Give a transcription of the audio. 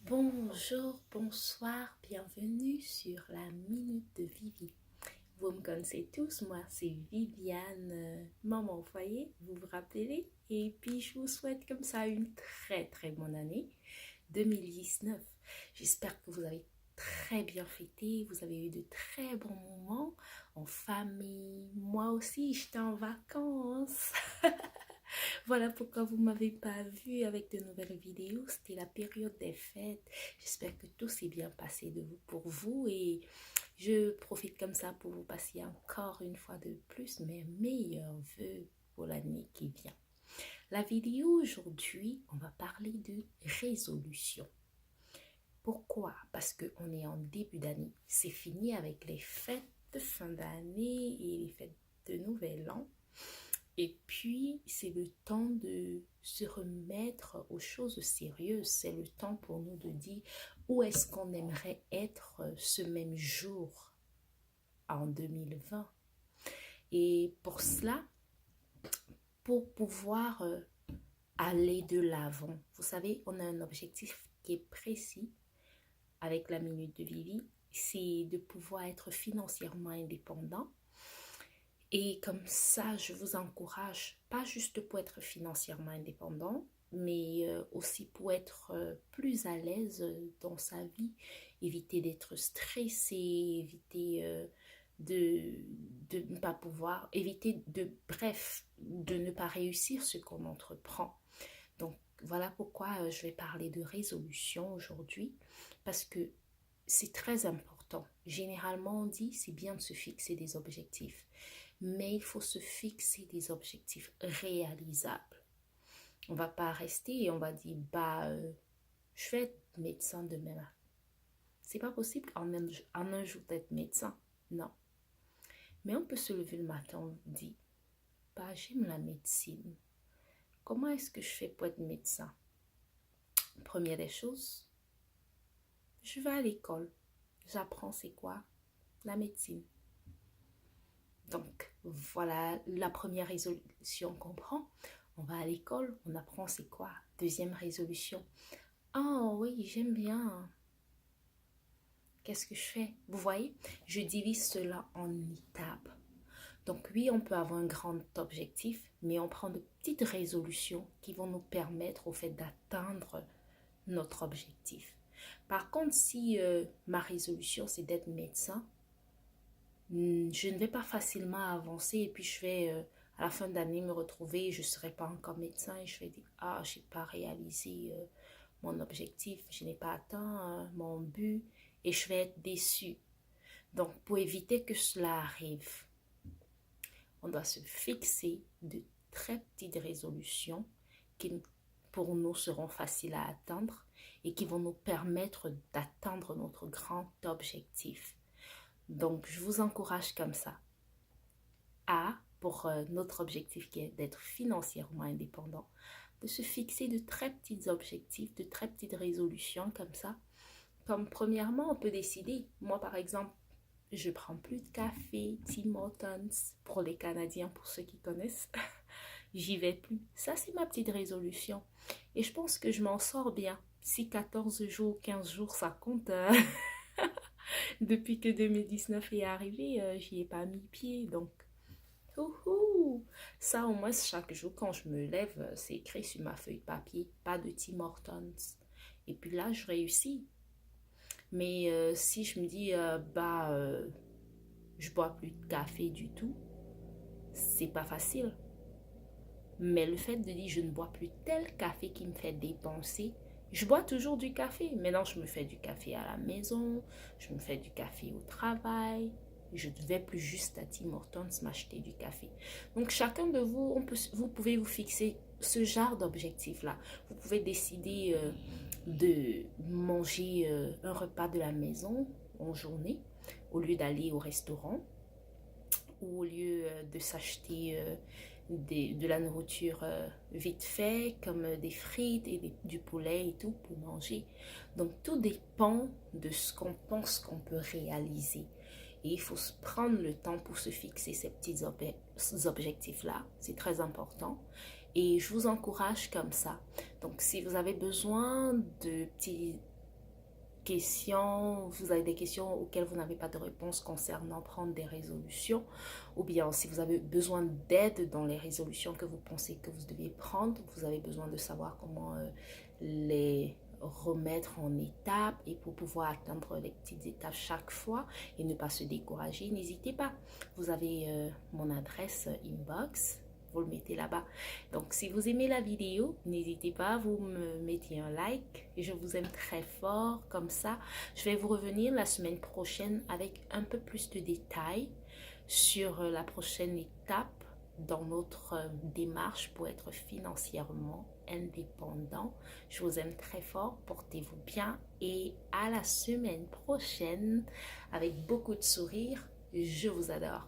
Bonjour, bonsoir, bienvenue sur la Minute de Vivi. Vous me connaissez tous, moi c'est Viviane, maman au foyer, vous vous rappelez? Et puis je vous souhaite comme ça une très bonne année 2019. J'espère que vous avez très bien fêté, vous avez eu de très bons moments en famille. Moi aussi, j'étais en vacances. Voilà pourquoi vous m'avez pas vu avec de nouvelles vidéos. C'était la période des fêtes. J'espère que tout s'est bien passé pour vous et je profite comme ça pour vous passer encore une fois de plus mes meilleurs vœux pour l'année qui vient. La vidéo aujourd'hui, on va parler de résolution. Pourquoi? Parce qu'on est en début d'année. C'est fini avec les fêtes de fin d'année et les fêtes de nouvel an. Et puis, c'est le temps de se remettre aux choses sérieuses. C'est le temps pour nous de dire où est-ce qu'on aimerait être ce même jour en 2020. Et pour cela, pour pouvoir aller de l'avant, vous savez, on a un objectif qui est précis avec la Minute de Vivi, c'est de pouvoir être financièrement indépendant. Et comme ça, je vous encourage, pas juste pour être financièrement indépendant, mais aussi pour être plus à l'aise dans sa vie, éviter d'être stressé, éviter de ne pas pouvoir, éviter bref, de ne pas réussir ce qu'on entreprend. Donc, voilà pourquoi je vais parler de résolution aujourd'hui, parce que c'est très important. Généralement, on dit c'est bien de se fixer des objectifs, mais il faut se fixer des objectifs réalisables. On ne va pas rester et on va dire je vais être médecin demain. C'est pas possible en un jour d'être médecin. Non. Mais on peut se lever le matin et dire j'aime la médecine. Comment est-ce que je fais pour être médecin? Première des choses, je vais à l'école. J'apprends c'est quoi? La médecine. Donc, voilà la première résolution qu'on prend. On va à l'école, on apprend c'est quoi? Deuxième résolution. Oh oui, j'aime bien. Qu'est-ce que je fais? Vous voyez, je divise cela en étapes. Donc oui, on peut avoir un grand objectif, mais on prend de petites résolutions qui vont nous permettre au fait d'atteindre notre objectif. Par contre, si ma résolution c'est d'être médecin, je ne vais pas facilement avancer et puis je vais à la fin de l'année me retrouver et je ne serai pas encore médecin et je vais dire je n'ai pas réalisé mon objectif, je n'ai pas atteint mon but et je vais être déçue. Donc pour éviter que cela arrive, on doit se fixer de très petites résolutions qui pour nous seront faciles à atteindre et qui vont nous permettre d'atteindre notre grand objectif. Donc, je vous encourage comme ça. Pour notre objectif qui est d'être financièrement indépendant, de se fixer de très petits objectifs, de très petites résolutions comme ça. Comme premièrement, on peut décider. Moi, par exemple, je prends plus de café, Tim Hortons, pour les Canadiens, pour ceux qui connaissent. J'y vais plus. Ça, c'est ma petite résolution. Et je pense que je m'en sors bien. Si 14 jours, 15 jours, ça compte. Depuis que 2019 est arrivé, j'y ai pas mis pied. Donc, ça au moins chaque jour quand je me lève, c'est écrit sur ma feuille de papier. Pas de Tim Hortons. Et puis là, je réussis. Mais si je me dis, je bois plus de café du tout, c'est pas facile. Mais le fait de dire je ne bois plus tel café qui me fait dépenser, je bois toujours du café. Maintenant, je me fais du café à la maison, je me fais du café au travail. Je ne vais plus juste à Tim Hortons m'acheter du café. Donc, chacun de vous, vous pouvez vous fixer ce genre d'objectif-là. Vous pouvez décider de manger un repas de la maison en journée au lieu d'aller au restaurant ou au lieu de s'acheter de la nourriture vite fait, comme des frites et du poulet et tout pour manger. Donc, tout dépend de ce qu'on pense qu'on peut réaliser. Et il faut se prendre le temps pour se fixer ces petits objectifs-là. C'est très important. Et je vous encourage comme ça. Donc, si vous avez besoin de petits questions, vous avez des questions auxquelles vous n'avez pas de réponse concernant prendre des résolutions, ou bien si vous avez besoin d'aide dans les résolutions que vous pensez que vous devez prendre, vous avez besoin de savoir comment les remettre en étapes et pour pouvoir atteindre les petites étapes chaque fois et ne pas se décourager, n'hésitez pas. Vous avez mon adresse inbox, vous le mettez là-bas. Donc si vous aimez la vidéo, n'hésitez pas, vous me mettez un like. Je vous aime très fort. Comme ça, je vais vous revenir la semaine prochaine avec un peu plus de détails sur la prochaine étape dans notre démarche pour être financièrement indépendant. Je vous aime très fort, portez-vous bien et à la semaine prochaine avec beaucoup de sourires. Je vous adore.